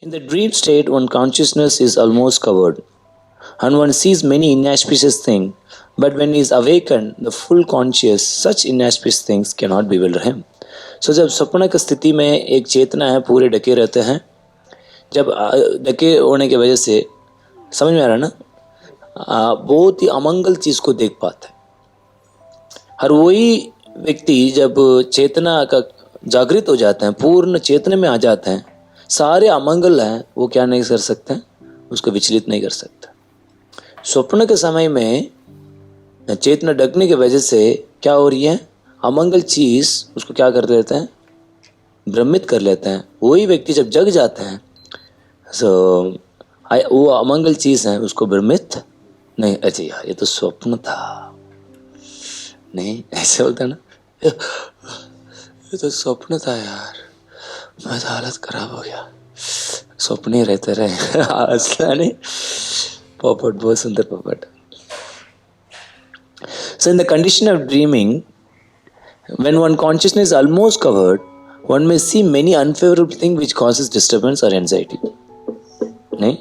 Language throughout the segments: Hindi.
In the dream state, one consciousness is almost covered, and one sees many inauspicious things. But when he is awakened, the full conscious, such inauspicious things cannot bewilder him. So जब स्वप्न की स्थिति में एक चेतना है, पूरे ढके रहते हैं, जब ढके होने की वजह से समझ में आ रहा ना, बहुत ही अमंगल चीज को देख पाता है। और वही व्यक्ति जब चेतना का जागृत हो जाते हैं, पूर्ण चेतन में आ जाते हैं, सारे अमंगल हैं वो क्या नहीं कर सकते, उसको विचलित नहीं कर सकते। स्वप्न के समय में चेतना ढकने की वजह से क्या हो रही है, अमंगल चीज उसको क्या कर देते हैं, भ्रमित कर लेते हैं। वही व्यक्ति जब जग जाते हैं वो अमंगल चीज है उसको भ्रमित नहीं, अच्छा यार ये तो स्वप्न था, नहीं ऐसे होता ना, ये तो स्वप्न था यार, मैं तो हालत खराब हो गया, स्वप्न ही रहते रहे। असला नहीं, पोपट बहुत सुंदर पोपट। So in the condition of dreaming, when one consciousness is almost covered, one may see many unfavorable things which causes disturbance or anxiety. नहीं,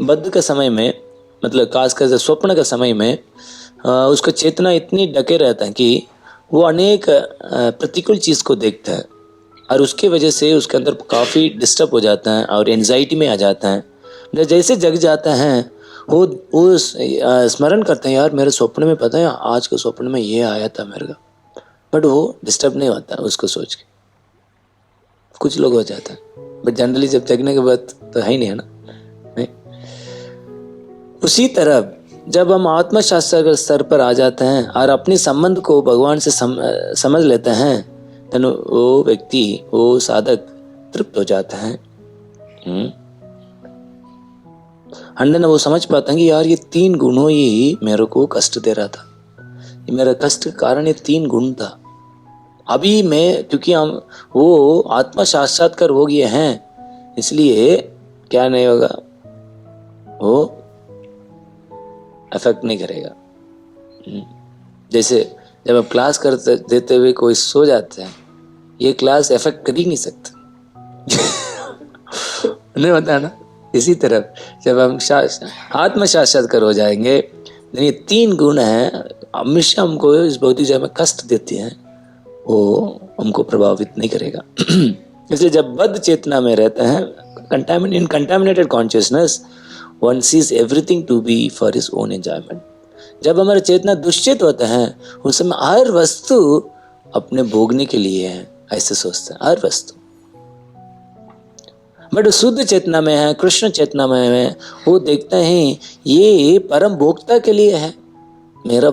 बद्ध का समय में, मतलब खासकर स्वप्न का समय में उसका चेतना इतनी ढके रहता है कि वो अनेक प्रतिकूल चीज को देखता है, और उसके वजह से उसके अंदर काफी डिस्टर्ब हो जाता है और एंजाइटी में आ जाता है। जैसे जग जाता है वो स्मरण करते हैं, यार मेरे स्वप्न में पता है आज के स्वप्न में ये आया था मेरे का, बट वो डिस्टर्ब नहीं होता उसको सोच के। कुछ लोग हो जाता है, बट जनरली जब जगने के बाद तो है ही नहीं, है ना, नहीं। उसी तरह जब हम आत्मशास्त्र के स्तर पर आ जाते हैं और अपने संबंध को भगवान से समझ लेते हैं, तो वो व्यक्ति, वो साधक तृप्त हो जाता है। अंदर वो समझ पाता है कि यार ये 3 गुणों ही मेरे को कष्ट दे रहा था, ये मेरा कष्ट का कारण ये 3 गुण था। अभी मैं, क्योंकि हम वो आत्मा साक्षात्कार हो गए हैं, इसलिए क्या नहीं होगा, वो अफेक्ट नहीं करेगा। जैसे जब आप क्लास करते देते हुए कोई सो जाते हैं, ये क्लास इफेक्ट कर ही नहीं सकता। नहीं होता ना। इसी तरह जब हम आत्म साक्षात्कार हो जाएंगे, ये 3 गुण हैं हमेशा हमको इस भौतिक जगत में कष्ट देते हैं, वो हमको प्रभावित नहीं करेगा। इसलिए जब बद्ध चेतना में रहते हैं, in contaminated consciousness, one sees everything to be for his own enjoyment. जब हमारा चेतना दुष्चित होता है, उस समय हर वस्तु अपने भोगने के लिए है, ऐसे सोचते हैं, हर वस्तु। बट शुद्ध चेतना में है, कृष्ण चेतना में है, वो देखते हैं ये परम भोक्ता के लिए है, मेरा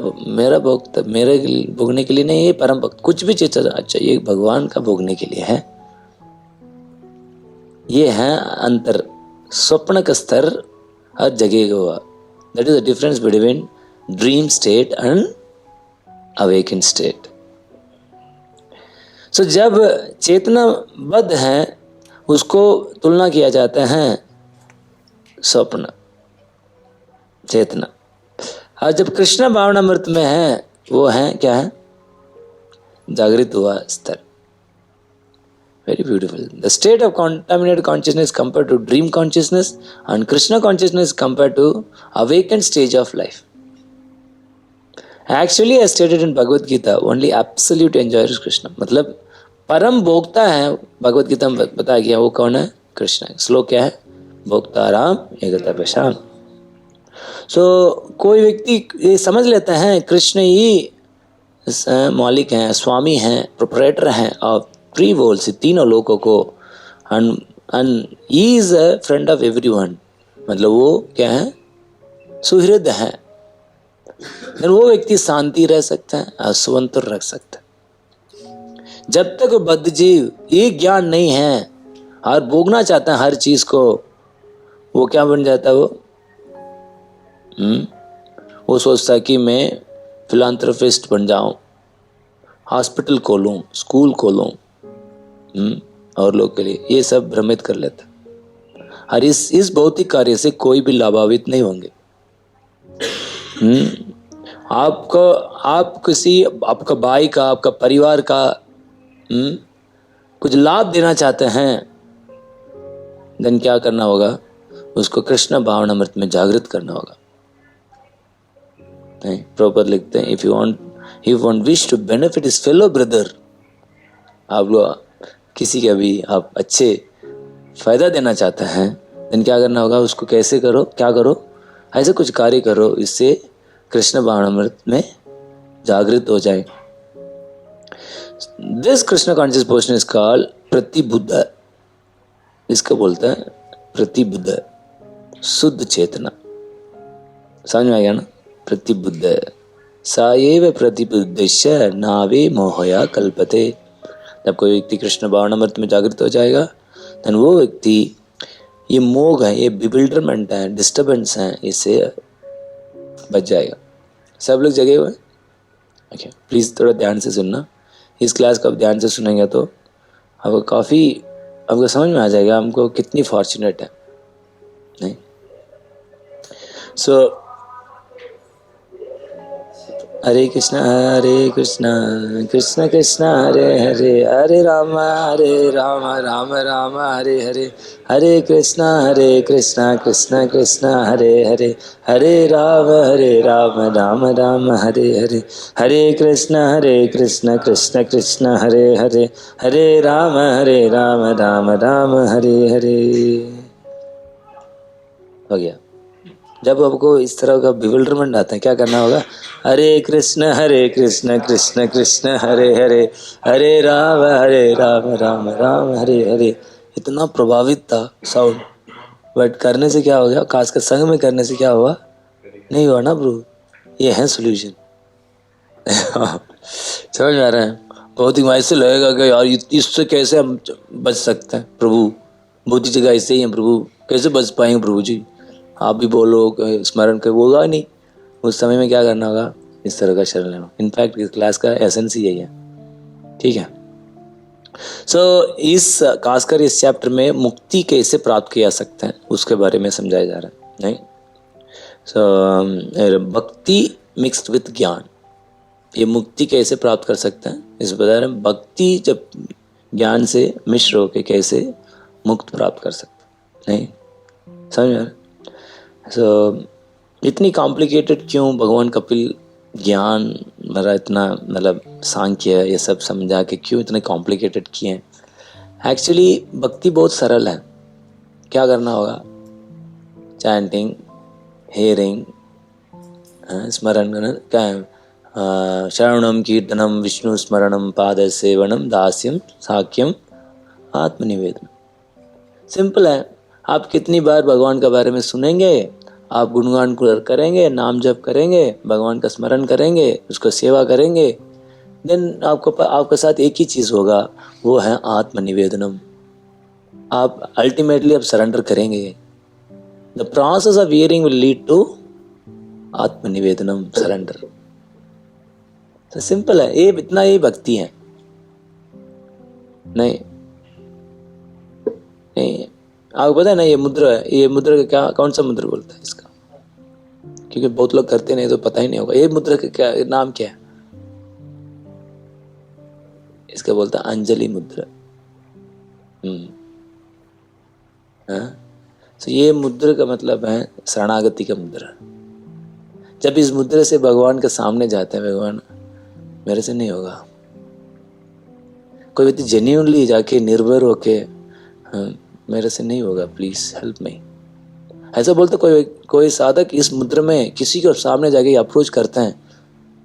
भोक्ता, मेरे भोगने के लिए नहीं, ये परम भक्त कुछ भी चीज अच्छा ये भगवान का भोगने के लिए है। ये है अंतर, स्वप्न का स्तर हर जगह हुआ। That is the difference between dream state and awaken state. So जब चेतना बद्ध है, उसको तुलना किया जाता है स्वप्न चेतना। और जब कृष्ण भावनामृत में है, वो है क्या है, जागृत हुआ स्तर। Very beautiful. The state of contaminated consciousness compared to dream consciousness and Krishna consciousness compared to awakened stage of life. Actually, as stated in Bhagavad Gita, only absolute enjoyer is Krishna. मतलब परम भोक्ता है, भगवत गीता में बताया गया, वो कौन है, कृष्ण है। श्लोक क्या है, भोक्ता राम एकता पेशान। सो कोई व्यक्ति ये समझ लेता है कृष्ण ही मालिक हैं, स्वामी हैं, प्रोपरेटर हैं ऑफ 3 वर्ल्ड्स, 3 लोकों को, and he is a friend of everyone. मतलब वो क्या है, सुहृद है। वो व्यक्ति शांति रह सकता है और स्वतंत्र रह सकता है। जब तक बद्ध जीव ये ज्ञान नहीं है और भोगना चाहता है हर चीज को, वो क्या बन जाता है, वो सोचता है कि मैं फिलांथ्रोपिस्ट बन जाऊं, हॉस्पिटल खोलूं, स्कूल खोलूं, और लोग के लिए, ये सब भ्रमित कर लेता है। और इस भौतिक कार्य से कोई भी लाभान्वित नहीं होंगे। आप किसी, आपका भाई का, आपका परिवार का कुछ लाभ देना चाहते हैं, देन क्या करना होगा, उसको कृष्ण भावनामृत में जागृत करना होगा। नहीं, प्रॉपर लिखते हैं, if you want wish to benefit his fellow brother, आप लोग किसी का भी आप अच्छे फायदा देना चाहते हैं, देन क्या करना होगा, उसको कैसे करो, क्या करो, ऐसे कुछ कार्य करो इससे कृष्ण भावनामृत में जागृत हो जाए। This Krishna conscious portion is called प्रतिबुद्ध, इसको बोलते हैं प्रतिबुद्ध, शुद्ध चेतना। समझ में आ गया ना? प्रतिबुद्ध साएव प्रतिबुद्धिश्य नावे मोहया कल्पते। जब कोई व्यक्ति कृष्ण भावनामृत में जागृत हो जाएगा, देन वो व्यक्ति ये मोह है, ये बिविल्डरमेंट है, डिस्टर्बेंस है, इससे बच जाएगा। सब लोग जगे हुए? ओके, प्लीज थोड़ा ध्यान से सुनना। इस क्लास को आप ध्यान से सुनेंगे तो आपको काफ़ी आपको समझ में आ जाएगा हमको कितनी फॉर्चुनेट है। नहीं, सो हरे कृष्णा कृष्ण कृष्ण हरे हरे, हरे राम राम राम हरे हरे, हरे कृष्णा कृष्ण कृष्ण हरे हरे, हरे राम राम राम हरे हरे, हरे कृष्ण कृष्ण कृष्ण हरे हरे, हरे राम राम राम हरे हरे। हो गया। जब आपको इस तरह का बिविल्डरमेंट आता है, क्या करना होगा, हरे कृष्ण कृष्ण कृष्ण हरे हरे, हरे राम राम राम हरे हरे। इतना प्रभावित था साउंड, बट करने से क्या हो गया, खासकर संग में करने से क्या हुआ, नहीं हुआ ना ब्रो। ये है सोल्यूशन। समझ में आ रहा है? बहुत ही ऐसे लगेगा कि यार इससे कैसे हम बच सकते हैं प्रभु, बहुत ही जगह ऐसे ही है प्रभु, कैसे बच पाएंगे प्रभु जी, आप भी बोलो स्मरण कर, होगा नहीं। उस समय में क्या करना होगा, इस तरह का शरण लेना। इनफैक्ट इस क्लास का एसेंस ही यही है। ठीक है, सो इस खासकर इस चैप्टर में मुक्ति कैसे प्राप्त किया सकते हैं उसके बारे में समझाया जा रहा है। नहीं, सो भक्ति मिक्स्ड विथ ज्ञान, ये मुक्ति कैसे प्राप्त कर सकते हैं इस बता रहे हैं। भक्ति जब ज्ञान से मिश्र होकर कैसे मुक्त प्राप्त कर सकते, नहीं समझ में? सो इतनी कॉम्प्लिकेटेड क्यों भगवान कपिल ज्ञान मेरा इतना मतलब सांख्य ये सब समझा के क्यों इतने कॉम्प्लिकेटेड किए हैं? एक्चुअली भक्ति बहुत सरल है। क्या करना होगा, चैंटिंग, हेयरिंग, स्मरण करना, क्या है, श्रवणम कीर्तनम विष्णु स्मरणम पाद सेवनम दास्यम साक्ष्यम आत्मनिवेदन। सिंपल है। आप कितनी बार भगवान के बारे में सुनेंगे, आप गुणगान करेंगे, नाम जप करेंगे, भगवान का स्मरण करेंगे, उसको सेवा करेंगे, देन आपके साथ एक ही चीज होगा, वो है आत्मनिवेदनम। आप अल्टीमेटली आप सरेंडर करेंगे। The process of hearing will lead to आत्मनिवेदनम, सरेंडर। तो सिंपल है, ये इतना ही भक्ति है। नहीं नहीं, आपको पता है ना, ये मुद्रा है, ये मुद्रा का क्या, कौन सा मुद्रा बोलता है इसका, क्योंकि बहुत लोग करते नहीं तो पता ही नहीं होगा। ये मुद्रा का क्या नाम क्या है, इसका बोलता है अंजलि मुद्रा। तो ये मुद्रा का मतलब है शरणागति का मुद्रा। जब इस मुद्रा से भगवान के सामने जाते हैं, भगवान मेरे से नहीं होगा, कोई व्यक्ति जेन्युइनली जाके निर्भर होके, मेरे से नहीं होगा, प्लीज हेल्प मी, ऐसा बोलते कोई साधक इस मुद्रा में किसी के सामने जाके अप्रोच करते हैं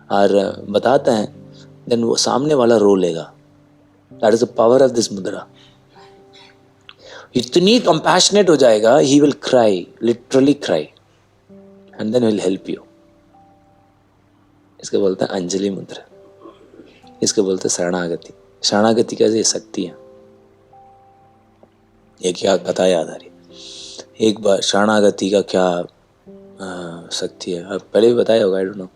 और बताते हैं, देन वो सामने वाला रो लेगा। That is the power of this मुद्रा। इतनी कंपैशनेट हो जाएगा, he will cry, literally cry, and then will help you. इसको बोलते हैं अंजलि मुद्रा, इसको बोलते हैं शरणागति। शरणागति का ये शक्ति है, ये क्या कथा याद आ रही, एक बार शरणागति का क्या शक्ति है, आप पहले भी बताया होगा, आई डोंट नो।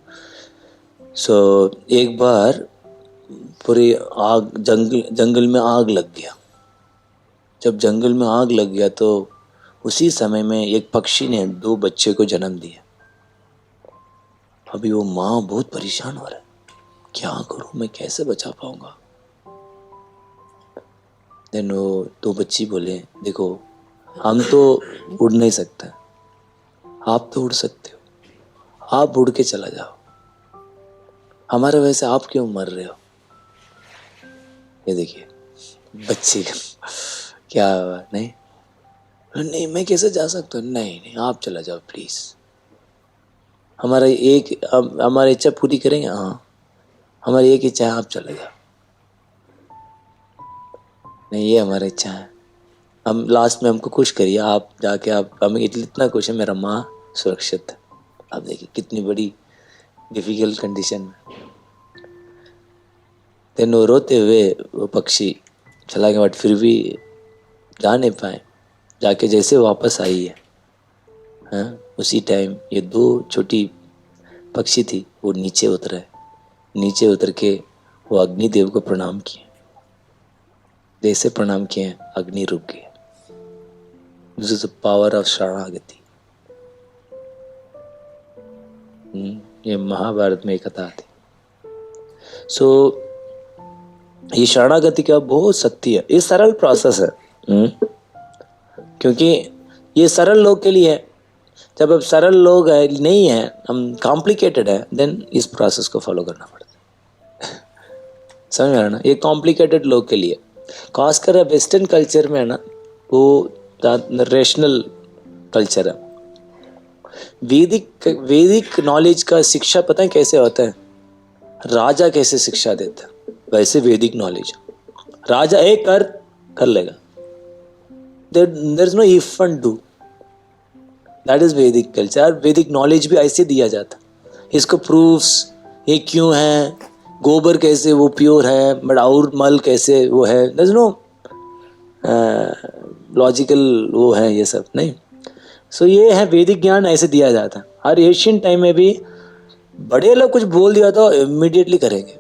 सो एक बार पूरी आग, जंगल में आग लग गया। जब जंगल में आग लग गया तो उसी समय में एक पक्षी ने 2 बच्चे को जन्म दिया। अभी वो माँ बहुत परेशान हो रहा है, क्या करूं मैं, कैसे बचा पाऊंगा। देन वो 2 बच्ची बोले, देखो हम तो उड़ नहीं सकते, आप तो उड़ सकते हो, आप उड़ के चला जाओ, हमारे वजह से आप क्यों मर रहे हो? ये देखिए बच्चे का क्या हुआ, नहीं नहीं मैं कैसे जा सकता हूँ, नहीं नहीं आप चला जाओ प्लीज, हमारी इच्छा पूरी करेंगे, हाँ हमारी एक इच्छा है आप चले जाओ, नहीं ये हमारी इच्छा है, हम लास्ट में हमको खुश करिए, आप जाके आप हमें इतना खुश है मेरा माँ सुरक्षित है। आप देखिए कितनी बड़ी डिफिकल्ट कंडीशन में, देन वो रोते हुए वो पक्षी चला गया, बट फिर भी जा नहीं पाए, जाके जैसे वापस आई है, हाँ उसी टाइम ये दो छोटी पक्षी थी वो नीचे उतरे, नीचे उतर के वो अग्निदेव को प्रणाम किए, जैसे प्रणाम किए अग्नि रुक गई। This is the power of शरणागति। ये महाभारत में एक कथा थी। सो ये शरणागति का बहुत शक्ति है, ये सरल प्रोसेस है, क्योंकि ये सरल लोग के लिए है। जब अब सरल लोग नहीं है, हम कॉम्प्लिकेटेड है, देन इस प्रोसेस को फॉलो करना पड़ता है। समझ में आ रहा ना, ये कॉम्प्लिकेटेड लोग के लिए, खासकर वेस्टर्न कल्चर में है ना, वो रेशनल कल्चर है। वैदिक नॉलेज का शिक्षा पता है कैसे होता है, राजा कैसे शिक्षा देता है वैसे वैदिक नॉलेज, राजा एक कर लेगा, there is no if and do, that is Vedic culture. Vedic knowledge भी ऐसे दिया जाता, इसको प्रूफ्स, ये क्यों है, गोबर कैसे वो प्योर है, बट और मल कैसे वो है, देयर इज नो लॉजिकल वो है, ये सब नहीं। सो ये है वैदिक ज्ञान ऐसे दिया जाता है। हर एशियन टाइम में भी बड़े लोग कुछ बोल दिया तो इमीडिएटली करेंगे,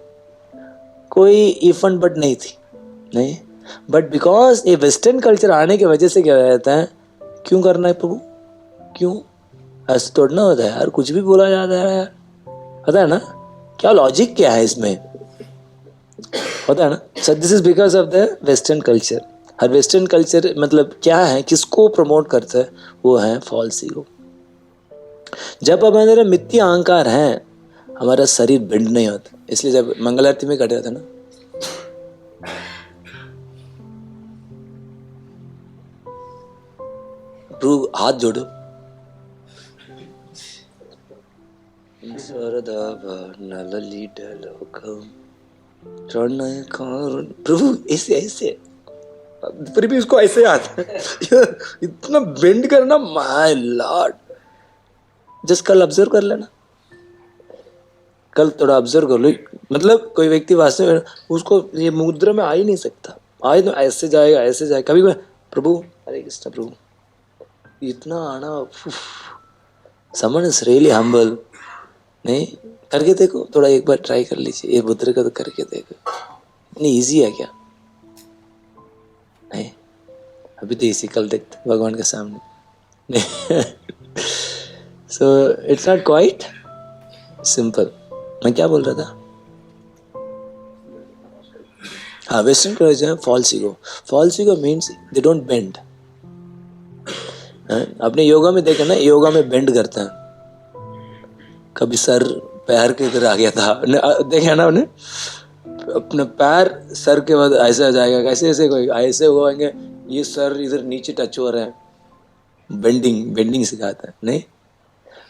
कोई इफ एंड बट नहीं थी, नहीं। बट बिकॉज ये वेस्टर्न कल्चर आने की वजह से क्या रहता है, क्यों करना है प्रभु, क्यों, ऐसा थोड़ा ना होता है यार, कुछ भी बोला जाता है यार, पता है ना क्या लॉजिक क्या है इसमें, होता है ना। So this is because of the western culture. Her western culture मतलब क्या है, किसको प्रमोट करता है, वो है फॉल्स ईगो। जब हमारे मिथ्या अहंकार है, हमारा शरीर बेंड नहीं होता। इसलिए जब मंगल आरती में कट जाता ना, हाथ जोड़ो, प्रभु ऐसे ऐसे, फिर भी उसको ऐसे आता है इतना बेंड करना, माय लॉर्ड। जस्ट कल ऑब्जर्व कर लेना, कल थोड़ा ऑब्जर्व कर लो, मतलब कोई व्यक्ति वास्तव में उसको ये मुद्रा में आ ही नहीं सकता, आए तो ऐसे जाएगा ऐसे जाएगा, कभी प्रभु हरे कृष्ण प्रभु, इतना आना, समन इज रियली हम्बल, नहीं करके देखो, थोड़ा एक बार ट्राई कर लीजिए, ये मुद्रा का तो करके देखो, इतनी इजी है क्या, नहीं अभी तो इसी कल देखते भगवान के सामने। So it's not quite simple. मैं क्या बोल रहा था, हाँ western culture false ego. False ego means they don't bend. अपने योगा में देखा ना, योगा में बेंड करता है, कभी सर पैर के इधर आ गया था, देखा ना उन्हें, अपना पैर सर के बाद ऐसे आ जाएगा, कैसे ऐसे कोई ऐसे होंगे, ये सर इधर नीचे टच हो रहा है, बेंडिंग सिखाता है, नहीं।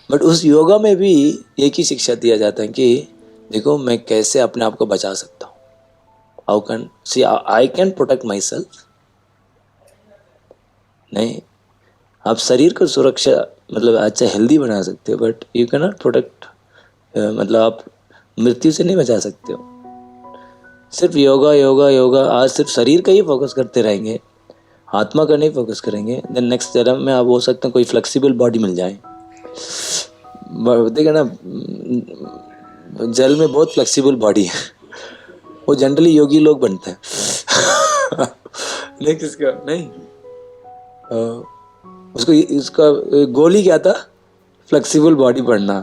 बट उस योगा में भी एक ही शिक्षा दिया जाता है कि देखो मैं कैसे अपने आप को बचा सकता हूँ, how can see I can protect my self, नहीं। आप शरीर को सुरक्षा मतलब अच्छा हेल्दी बना सकते हो, but you can not protect, मतलब आप मृत्यु से नहीं बचा सकते हो। सिर्फ योगा योगा योगा, आज सिर्फ शरीर का ही फोकस करते रहेंगे, आत्मा का नहीं फोकस करेंगे, देन नेक्स्ट जन्म में आप हो सकते हैं कोई फ्लेक्सिबल बॉडी मिल जाए। देखा ना, जल में बहुत फ्लेक्सिबल बॉडी है, वो जनरली योगी लोग बनते हैं। नहीं किसका नहीं, उसको इसका गोल ही क्या था, फ्लेक्सिबल बॉडी बढ़ना।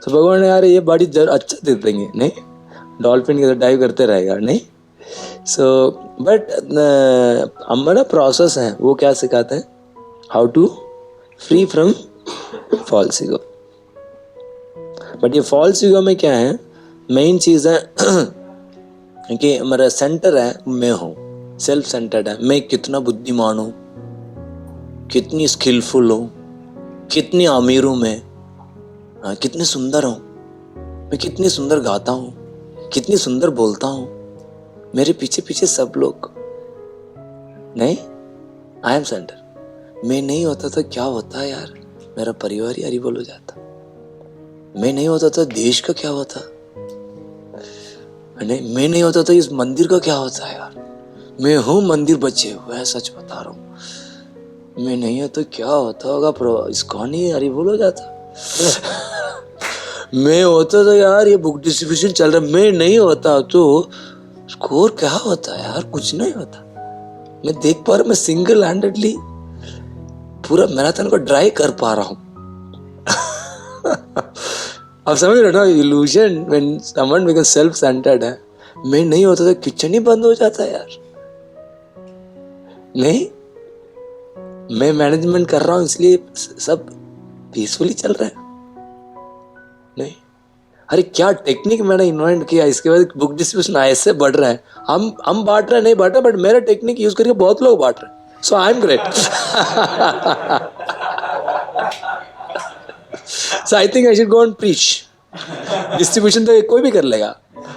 तो भगवान यार ये बॉडी अच्छा दे देंगे, नहीं डॉल्फिन की तरह डाइव करते रहेगा, नहीं। सो बट हमारा प्रोसेस है वो क्या सिखाते हैं, how to free from false ego. But ये फॉल्स ईगो में क्या है, मेन चीज है कि हमारा सेंटर है मैं हूं, सेल्फ सेंटर्ड है। मैं कितना बुद्धिमान हूं, कितनी स्किलफुल हूं, कितनी अमीर हूं मैं, कितनी सुंदर हूं मैं, कितनी सुंदर गाता हूं, कितनी सुंदर बोलता हूं, मेरे पीछे पीछे सब लोग। नहीं, आई एम सेंटर। मैं नहीं होता तो क्या होता यार, मेरा परिवार ही अरिबल हो जाता। मैं नहीं होता तो देश का क्या होता, नहीं मैं नहीं होता तो इस मंदिर का क्या होता है यार। मैं हूं मंदिर बचे हुए, सच बता रहा हूं। मैं नहीं है तो क्या होता होगा, इस्कॉन ही अरिबल हो जाता। मैं होता तो यार ये बुक डिस्ट्रीब्यूशन चल रहा, मैं नहीं होता तो स्कोर क्या होता यार, कुछ नहीं होता। मैं देख पा रहा हूं, मैं सिंगल हैंडेडली पूरा मैराथन को ड्राई कर पा रहा हूं। अब समझ रहे हो ना, illusion when someone become self centred है। मैं नहीं होता तो किचन ही बंद हो जाता यार। नहीं, मैं मैनेजमेंट कर रहा हूं इसलिए सब पीसफुली चल रहा है। नहीं, अरे क्या टेक्निक मैंने इन्वेंट किया, इसके बाद बुक डिस्ट्रीब्यूशन ऐसे बढ़ रहा है। हम बांट रहे हैं, नहीं बांट रहे, बट मेरा टेक्निक यूज करके बहुत लोग बांट रहे हैं। So I am great. So I think I should go and preach. Distribution तो कोई भी कर लेगा,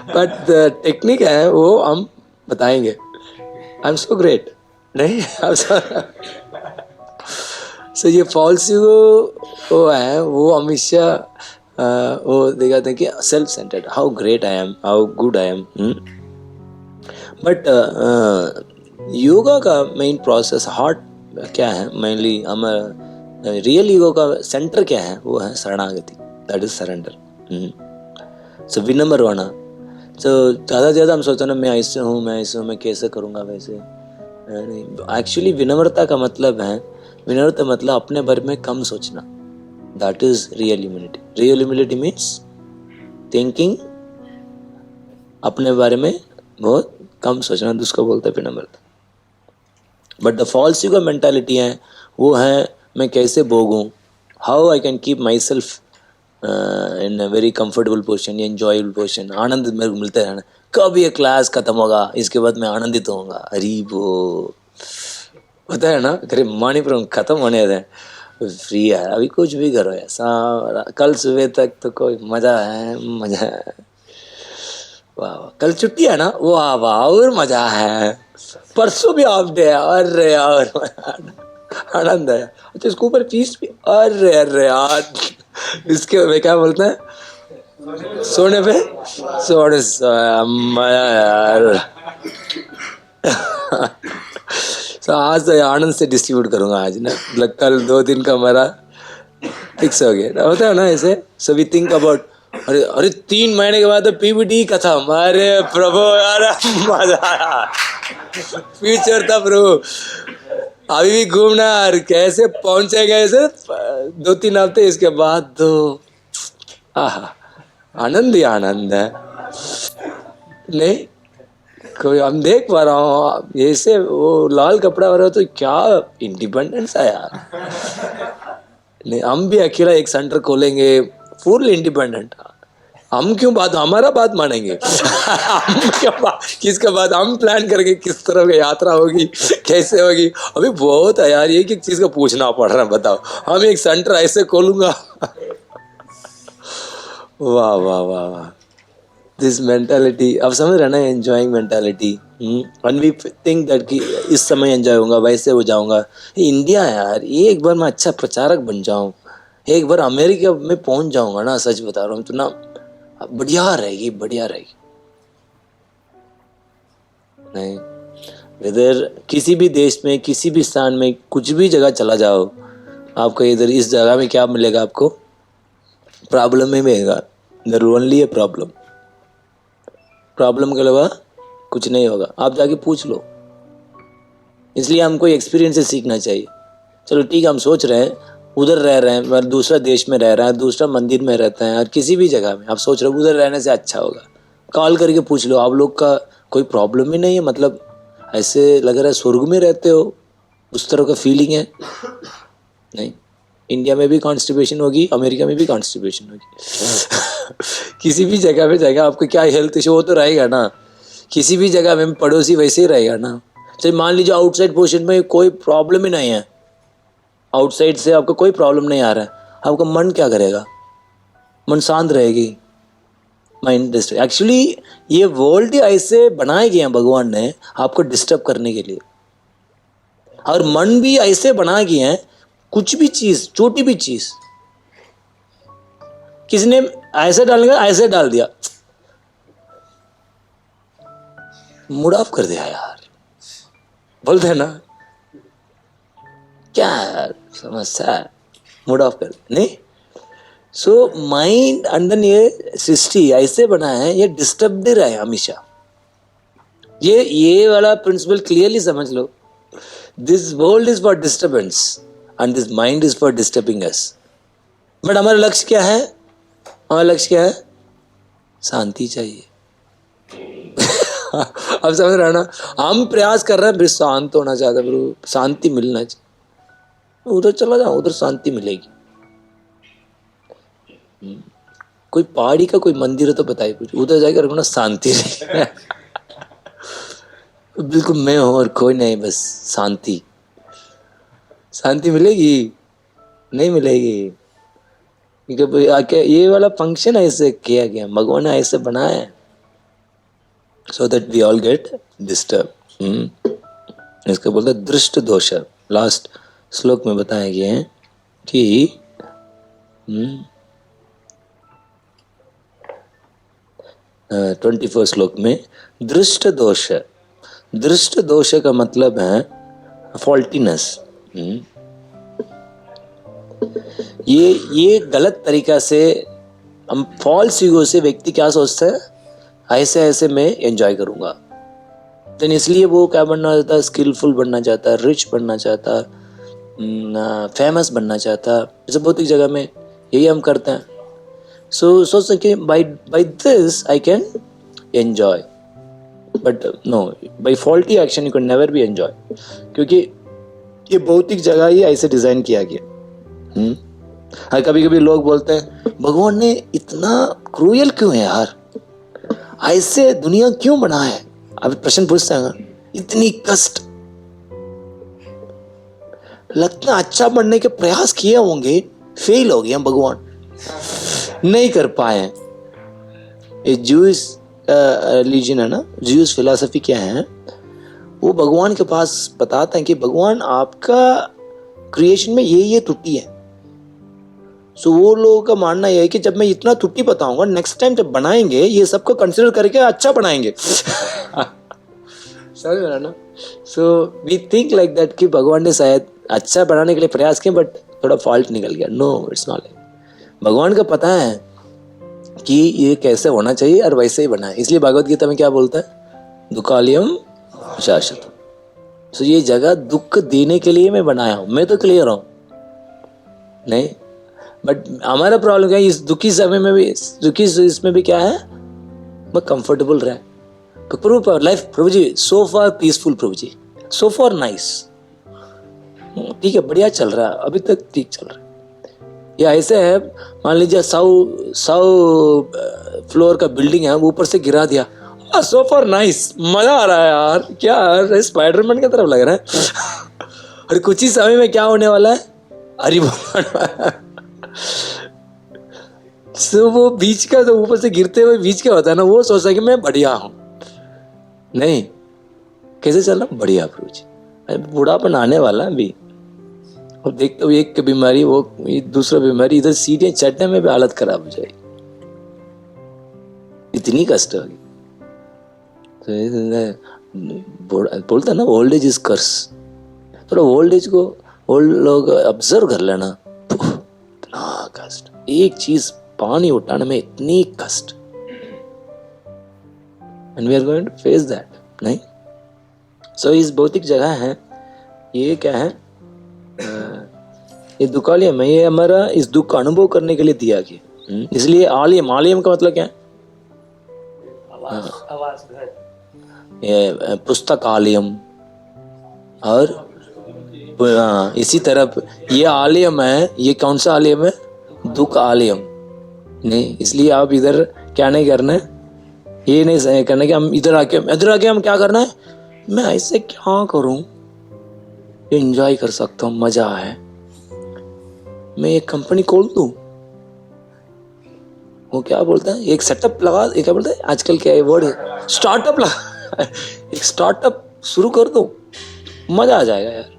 बट टेक्निक है वो हम बताएंगे। I am so great. नहीं, सो ये फॉल्स वो है, वो हमेशा वो दिखाते हैं कि self centred, how great I am, how good I am. But yoga का मेन प्रोसेस हार्ट क्या है, मेनली हम रियल ईगो का सेंटर क्या है, वो है शरणागति, दैट इज सरेंडर। सो विनम्र होना। सो ज़्यादा से ज़्यादा हम सोचते ना, मैं ऐसे हूँ, मैं ऐसे हूँ, मैं कैसे करूँगा वैसे। एक्चुअली विनम्रता का मतलब है, विनम्रता मतलब अपने बारे में कम सोचना। That is real humility. Real humility means thinking अपने बारे में बहुत कम सोचना, उसको बोलते हैं विनम्रता। But the false ego mentality है, वो है मैं कैसे भोगूं, how I can keep my self in a very comfortable position, enjoyable position. आनंद मेरे को मिलते रहना, कब ये क्लास खत्म होगा इसके बाद मैं आनंदित होऊंगा। अरे वो होता है ना, अरे मणिपुरम खत्म होने दे, फ्री है अभी, कुछ भी करो ऐसा, कल सुबह तक तो कोई मजा है, मजा है। वाह, कल छुट्टी है ना, वाह वाह और मजा है, परसों भी ऑफ डे है, अरे यार आनंद है। अच्छा इसके ऊपर फीस भी, अरे अरे यार इसके में क्या बोलते हैं, सोने पे सोने मजा यार। तो आज तो आनंद से डिस्ट्रीब्यूट करूंगा आज ना, मतलब कल 2 दिन का हमारा फिक्स हो गया, होता है ना ऐसे। सो वी थिंक अबाउट, अरे अरे 3 महीने के बाद तो पीपीटी खत्म, अरे प्रभु यार मजा आया, फ्यूचर था प्रभु, अभी भी घूमना, और कैसे पहुंचेगा ऐसे 2-3 हफ्ते इसके बाद तो आनंद ही आनंद है। नहीं, कोई हम देख पा रहा हूँ ऐसे वो लाल कपड़ा हो रहा तो क्या इंडिपेंडेंस है यार। नहीं, हम भी अकेला एक सेंटर खोलेंगे, फुल इंडिपेंडेंट। हम क्यों बात, हमारा बात मानेंगे। हम क्या बात, किसका बात हम प्लान करेंगे, किस तरह की यात्रा होगी, कैसे होगी। अभी बहुत है यार, एक एक चीज का पूछना पड़ रहा है, बताओ। हम एक सेंटर ऐसे खोलूंगा। वाह वाह वाह वाह, दिस मेंटालिटी अब समझ रहे ना, enjoying mentality. When we think that कि इस समय एंजॉय होगा, वैसे हो जाऊंगा। इंडिया है यार, ये एक बार मैं अच्छा प्रचारक बन जाऊं, एक बार अमेरिका में पहुंच जाऊंगा ना, सच बता रहा हूँ तो ना बढ़िया रहेगी, बढ़िया रहेगी। नहीं, इधर किसी भी देश में, किसी भी स्थान में, कुछ भी जगह चला जाओ, आपको इधर इस जगह में क्या मिलेगा, आपको प्रॉब्लम ही मिलेगा। There only a problem, problem के अलावा कुछ नहीं होगा। आप जाके पूछ लो। इसलिए हमको एक्सपीरियंस से सीखना चाहिए। चलो ठीक है, हम सोच रहे हैं उधर रह रहे हैं, दूसरा देश में रह रहे हैं, दूसरा मंदिर में रहते हैं, और किसी भी जगह में आप सोच रहे हो उधर रहने से अच्छा होगा, कॉल करके पूछ लो, आप लोग का कोई प्रॉब्लम ही नहीं है, मतलब ऐसे लग रहा है स्वर्ग में रहते हो, उस तरह का फीलिंग है। नहीं, इंडिया में भी कॉन्स्टिपेशन होगी, अमेरिका में भी कॉन्स्टिपेशन होगी। किसी भी जगह पे जाएगा आपको क्या हेल्थ इशू हो तो रहेगा ना, किसी भी जगह में पड़ोसी वैसे ही रहेगा ना। चलिए मान लीजिए आउटसाइड पोजीशन में कोई प्रॉब्लम ही नहीं है, आउटसाइड से आपको कोई प्रॉब्लम नहीं आ रहा है, आपका मन क्या करेगा? मन शांत रहेगी, माइंड डिस्टर्ब। एक्चुअली ये वर्ल्ड ही ऐसे बनाए गए हैं भगवान ने आपको डिस्टर्ब करने के लिए, और मन भी ऐसे बनाए गए हैं, कुछ भी चीज, छोटी भी चीज किसी ने ऐसे डालने का ऐसे डाल दिया, मूड ऑफ कर दिया यार, बोलते हैं ना क्या यार समस्या है, मूड ऑफ कर दिया। नहीं, सो माइंड अंदर ये सृष्टि ऐसे बना है, ये डिस्टर्ब रहे हमेशा। ये वाला प्रिंसिपल क्लियरली समझ लो, this world is for disturbance and this mind is for disturbing us. But हमारा लक्ष्य क्या है? हमारा लक्ष्य क्या है? शांति चाहिए। अब समझ रहे हो ना, हम प्रयास कर रहे हैं फिर शांत होना चाहते हैं, फिर शांति मिलना चाहिए। उधर चला जाओ, उधर शांति मिलेगी। कोई पहाड़ी का कोई मंदिर है तो बताइए, कुछ उधर जाकर रखना शांति रहेगी। बिल्कुल मैं हूं और कोई नहीं, बस शांति। शांति मिलेगी? नहीं मिलेगी, क्योंकि आके ये वाला फंक्शन ऐसे किया गया, भगवान ने ऐसे बनाया है, so that we all get disturb. इसको बोलते हैं दृष्ट दोष। लास्ट श्लोक में बताया गया है कि 24 श्लोक में दृष्ट दोष। दृष्ट दोष का मतलब है फॉल्टीनेस। ये गलत तरीका से हम फॉल्स ईगो से व्यक्ति क्या सोचता है, ऐसे ऐसे मैं एंजॉय करूंगा, देन इसलिए वो क्या बनना चाहता है, स्किलफुल बनना चाहता है, रिच बनना चाहता है, फेमस बनना चाहता है। जैसे भौतिक जगह में यही हम करते हैं। सो सोचते कि by this I can enjoy, but no, by faulty action you can never be enjoy, क्योंकि ये भौतिक जगह ही ऐसे डिजाइन किया गया। हाँ, कभी कभी लोग बोलते हैं भगवान ने इतना क्रूएल क्यों है यार, ऐसे दुनिया क्यों बना है? अभी प्रश्न पूछते हैं, इतनी कष्ट, लगता है अच्छा बनने के प्रयास किए होंगे, फेल हो गया भगवान, नहीं कर पाए। ये जूस रिलीजन है ना, जूस फिलॉसफी क्या है, वो भगवान के पास बताते हैं कि भगवान आपका क्रिएशन में ये त्रुटि है। सो वो लोगों का मानना यह है कि जब मैं इतना त्रुटि बताऊंगा, नेक्स्ट टाइम जब बनाएंगे ये सबको कंसिडर करके अच्छा बनाएंगे। समझ में ना? So we think like that कि भगवान ने शायद अच्छा बनाने के लिए प्रयास किए, बट थोड़ा फॉल्ट निकल गया। No, it's not like. भगवान का पता है कि ये कैसे होना चाहिए और वैसे ही बना है। इसलिए भगवत गीता में क्या बोलता है, दुकालियम शाश्वतम। सो ये जगह दुख देने के लिए मैं बनाया हूं, मैं तो क्लियर हूं। नहीं, बट हमारा प्रॉब्लम क्या है, इस दुखी समय में भी, दुखी इसमें भी क्या है, मैं कंफर्टेबल रहे। प्रभु लाइफ, प्रभु जी सो फार पीसफुल, प्रभु जी सो फार नाइस, ठीक है, बढ़िया चल रहा है, अभी तक ठीक चल रहा है। या ऐसे है, मान लीजिए 100 फ्लोर का बिल्डिंग है, ऊपर से गिरा दिया, सो फार नाइस, मजा आ रहा है यार, क्या यार स्पाइडरमैन की तरफ लग रहा है। और कुछ ही समय में क्या होने वाला है, हरी बोल। सो वो बीच का, तो ऊपर से गिरते हुए बीच का होता है ना, वो सोचता है कि मैं बढ़िया हूं। नहीं, कैसे चलना बढ़िया प्रभु जी, बूढ़ापन आने वाला अभी, और देखते हुए एक बीमारी, वो दूसरा बीमारी, इधर सीढ़ियां चढ़ने में भी हालत खराब हो जाएगी, इतनी कष्ट होगी। तो बोलता है ना, ओल्ड एज इज कर्स। थोड़ा ओल्ड एज को ओल्ड लोग ऑब्जर्व कर लेना, इतना कष्ट, एक चीज पानी उठाने में इतनी कष्ट, and we are going to face that. नहीं, सो इस भौतिक जगह है, ये क्या है, ये दुकालियम है, ये हमारा इस दुख का अनुभव करने के लिए दिया गया। इसलिए आलियम, आलियम का मतलब क्या है, आवास घर, ये पुस्तकालयम और इसी तरफ ये आलयम है, ये कौन सा आलयम है? दुख आलयम। नहीं, इसलिए आप इधर क्या नहीं करना है, ये नहीं करना कि हम इधर आके हम क्या करना है, मैं ऐसे क्या करूं एंजॉय कर सकता हूं, मजा है, मैं एक कंपनी खोल दूं, वो क्या बोलता है, एक सेटअप लगा, क्या बोलता है आजकल, क्या वर्ड है, स्टार्टअप लगा एक स्टार्टअप शुरू कर दो, मजा आ जाएगा यार।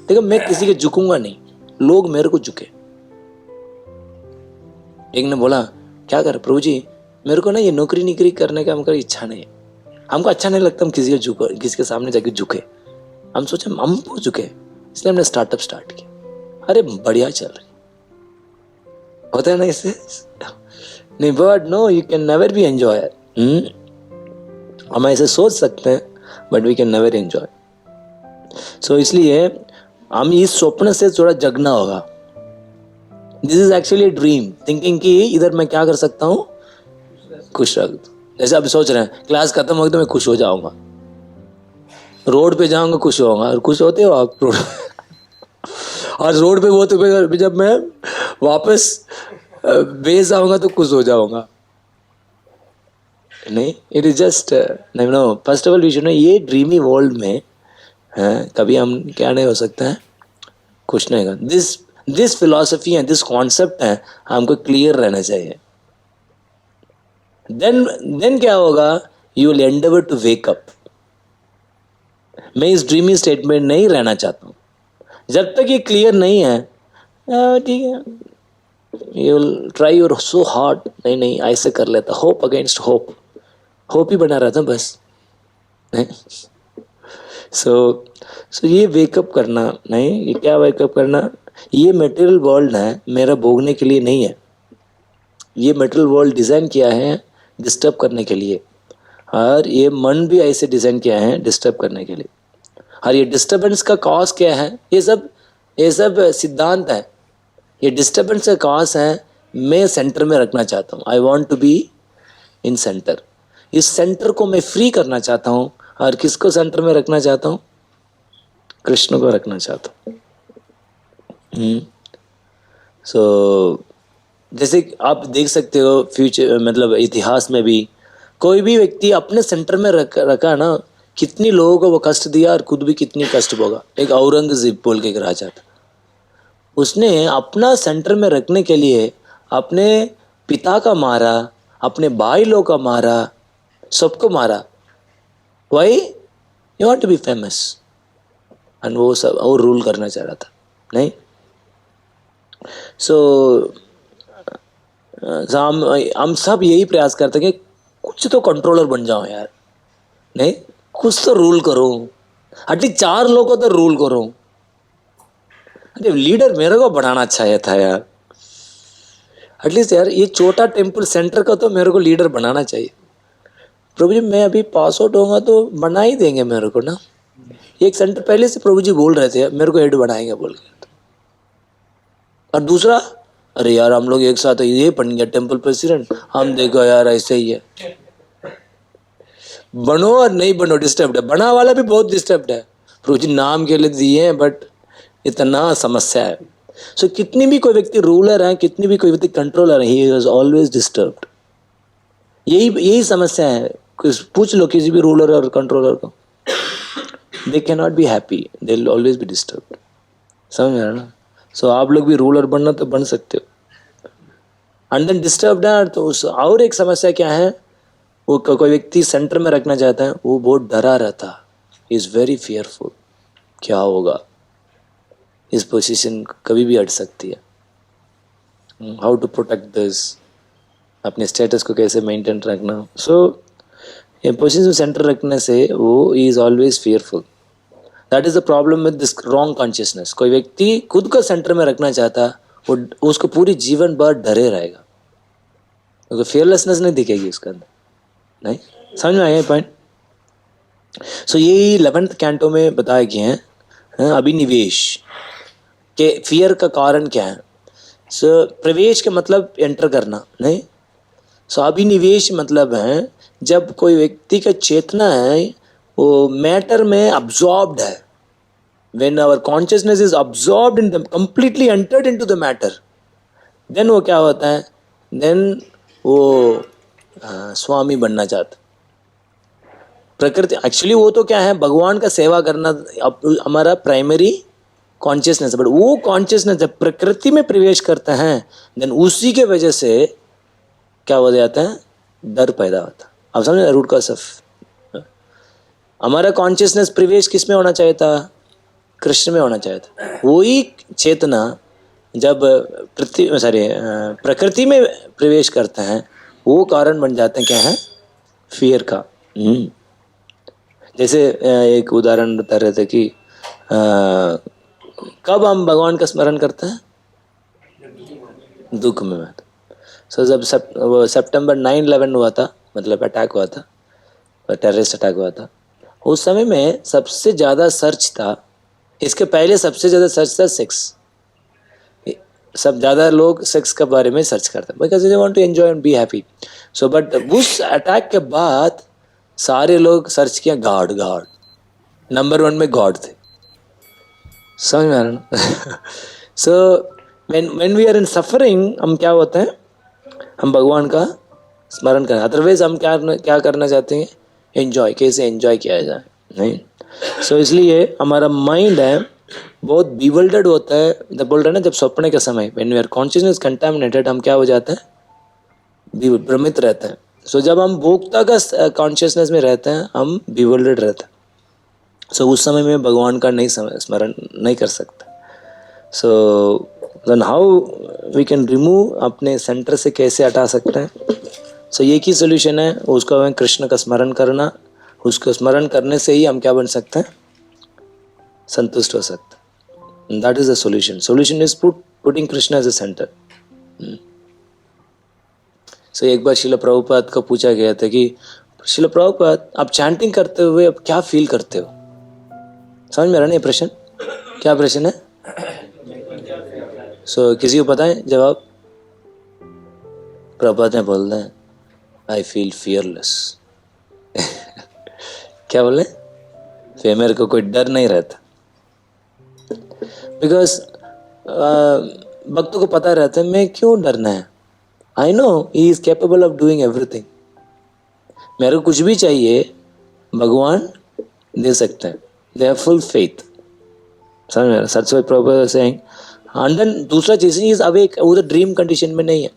देखो मैं किसी के झुकूंगा नहीं, लोग मेरे को झुके। एक ने बोला क्या कर प्रभु जी, मेरे को ना ये नौकरी करने का हमको इच्छा नहीं है, हमको अच्छा नहीं लगता हम किसी के सामने जाके झुके। हम सोचे हम झुके, इसलिए हमने स्टार्टअप स्टार्ट किया। अरे बढ़िया चल रही होता है ना इससे। नहीं but no, you can never be enjoy. हम ऐसे सोच सकते हैं but we can never enjoy. So इसलिए हम इस स्वप्न से थोड़ा जगना होगा। This is actually dream thinking कि इधर मैं क्या कर सकता हूँ, खुश रख दो। जैसे आप सोच रहे हैं क्लास खत्म होगी तो मैं खुश हो जाऊंगा, रोड पे जाऊंगा खुश होऊंगा, और खुश होते हो आप रोड और रोड पे वो तो जब मैं वापस बेस आऊंगा तो खुश हो जाऊंगा। नहीं, इट इज जस्ट नहीं no, first of all we should know, ये ड्रीमी वर्ल्ड में कभी हम क्या नहीं हो सकते हैं, खुश नहीं होगा। दिस फिलॉसफी है, दिस कॉन्सेप्ट है, हमको क्लियर रहना चाहिए। देन क्या होगा, you will endeavour to wake up. मैं इस ड्रीमी स्टेट में नहीं रहना चाहता हूँ। जब तक ये क्लियर नहीं है, ठीक है, you will try your so hard, नहीं ऐसे कर लेता, होप अगेंस्ट होप, होप ही बना रहता बस। सो ये वेकअप करना, नहीं ये क्या वेकअप करना, ये मटेरियल वर्ल्ड है मेरा भोगने के लिए नहीं है। ये मटेरियल वर्ल्ड डिज़ाइन किया है डिस्टर्ब करने के लिए, और ये मन भी ऐसे डिज़ाइन किया है डिस्टर्ब करने के लिए। और ये डिस्टर्बेंस का कॉज क्या है, ये सब सिद्धांत है। ये डिस्टर्बेंस का कॉज है मैं सेंटर में रखना चाहता हूँ। I want to be in centre. इस सेंटर को मैं फ्री करना चाहता हूँ, और किसको सेंटर में रखना चाहता हूँ, कृष्ण को रखना चाहता हूँ। सो जैसे आप देख सकते हो फ्यूचर, मतलब इतिहास में भी कोई भी व्यक्ति अपने सेंटर में रखा ना, कितनी लोगों को वो कष्ट दिया और खुद भी कितनी कष्ट भोगा। एक औरंगजेब बोल के एक राजा था, उसने अपना सेंटर में रखने के लिए अपने पिता का मारा, अपने भाई लोग का मारा, सबको मारा। Why? You want to be famous. And वो सब और रूल करना चाह रहा था। नहीं, सो हम सब यही प्रयास करते हैं कि कुछ तो कंट्रोलर बन जाओ यार, नहीं कुछ तो रूल करो, एटलीस्ट 4 लोगों को तो रूल करो। अरे लीडर मेरे को बढ़ाना चाहिए था यार, एटलीस्ट यार ये छोटा टेम्पल सेंटर का तो मेरे को लीडर बनाना चाहिए। प्रभु जी मैं अभी पास आउट होऊंगा तो बना ही देंगे मेरे को ना, एक सेंटर पहले से प्रभु जी बोल रहे थे मेरे को हेड बनाएंगे बोल के। और दूसरा, अरे यार हम लोग एक साथ ये बन गया टेम्पल प्रेसिडेंट, हम देखो यार ऐसे ही है। बनो और नहीं बनो डिस्टर्ब्ड है, बना वाला भी बहुत डिस्टर्ब्ड है। प्रभु जी नाम के लिए दिए हैं बट इतना समस्या है। सो कितनी भी कोई व्यक्ति रूलर है, कितनी भी कोई व्यक्ति कंट्रोलर है, ही इज ऑलवेज डिस्टर्ब्ड। यही समस्या है। पूछ लो किसी भी रूलर और कंट्रोलर को, they can not be happy, they will always be disturbed. समझ में आ रहा ना? सो आप लोग भी रूलर बनना तो बन सकते हो। एंड देन डिस्टर्ब्ड है तो और एक समस्या क्या है, वो कोई व्यक्ति सेंटर में रखना चाहता है, वो बहुत डरा रहता, इज वेरी फियरफुल, क्या होगा, इस पोजीशन कभी भी हट सकती है। हाउ टू प्रोटेक्ट दिस, अपने स्टेटस को कैसे मेंटेन रखना। सो ये पोजीशन सेंटर रखने से वो is always fearful. That is the problem with this wrong consciousness. कोई व्यक्ति खुद को सेंटर में रखना चाहता, वो उसको पूरी जीवन भर डरे रहेगा, क्योंकि फियरलेसनेस नहीं दिखेगी उसके अंदर। नहीं समझ में आया पॉइंट? सो यही 11th कैंटो में बताए गए हैं अभिनिवेश के फियर का कारण क्या है। सो प्रवेश के मतलब एंटर करना, नहीं। सो अभिनिवेश मतलब है जब कोई व्यक्ति का चेतना है वो मैटर में अब्जॉर्ब्ड है, when our consciousness is absorbed in the completely entered into the matter, then वो क्या होता है, then वो स्वामी बनना चाहता। प्रकृति एक्चुअली वो तो क्या है, भगवान का सेवा करना हमारा प्राइमरी कॉन्शियसनेस है, बट वो कॉन्शियसनेस जब प्रकृति में प्रवेश करता है देन उसी के वजह से क्या हो जाता है, डर पैदा होता है। आप समझे रूट कॉज ऑफ। हमारा कॉन्शियसनेस प्रवेश किस में होना चाहिए था, कृष्ण में होना चाहिए था। वही चेतना जब प्रकृति में प्रवेश करते हैं वो कारण बन जाते हैं क्या है, फियर का। जैसे एक उदाहरण बता रहे थे कि कब हम भगवान का स्मरण करते हैं, दुख में। सो जब सितंबर 9/11 हुआ था, मतलब अटैक हुआ था, टेररिस्ट अटैक हुआ था, उस समय में सबसे ज़्यादा सर्च था, इसके पहले सबसे ज़्यादा सर्च था सेक्स। सब ज़्यादा लोग सेक्स के बारे में सर्च करते हैं because they want to enjoy and be happy. So but उस अटैक के बाद सारे लोग सर्च किया गॉड, गॉड नंबर 1 में गॉड थे। समझ में आ रहा ना। So when we are in suffering, हम क्या होते हैं, हम भगवान का स्मरण करें। अदरवाइज हम क्या करना चाहते हैं, एंजॉय, कैसे एंजॉय किया जाए, नहीं। सो इसलिए हमारा माइंड है बहुत बिवल्डर्ड होता है। जब बोल रहे हैं ना, जब सपने के समय when we are consciousness contaminated, हम क्या हो जाते हैं, भ्रमित रहते हैं। सो जब हम भोक्ता का कॉन्शियसनेस में रहते हैं हम बिवल्डर्ड रहते हैं। सो उस समय में भगवान का नहीं स्मरण नहीं कर सकते। So then how we can remove, अपने सेंटर से कैसे हटा सकते हैं। सो एक ही सोल्यूशन है, उसका हमें कृष्ण का स्मरण करना। उसको स्मरण करने से ही हम क्या बन सकते हैं, संतुष्ट हो सकते हैं। That is the solution. Solution is putting Krishna as a centre. So एक बार श्रील प्रभुपाद को पूछा गया था कि श्रील प्रभुपाद, आप चैंटिंग करते हुए अब क्या फील करते हो। समझ में आ रहा नहीं प्रश्न, क्या प्रश्न है। सो किसी को पता है जवाब। प्रभुपाद ने बोल रहे हैं, आई फील फियरलेस। क्या बोले, फिर मेरे को कोई डर नहीं रहता। बिकॉज भक्तों को पता रहता है मैं क्यों डरना है। I know he is capable of doing everything. मेरे को कुछ भी चाहिए भगवान दे सकते हैं। They have full faith. समझ में, सच प्रॉपर सेइंग। एंड देन दूसरा चीज इज अवेक, वो तो ड्रीम कंडीशन में नहीं है।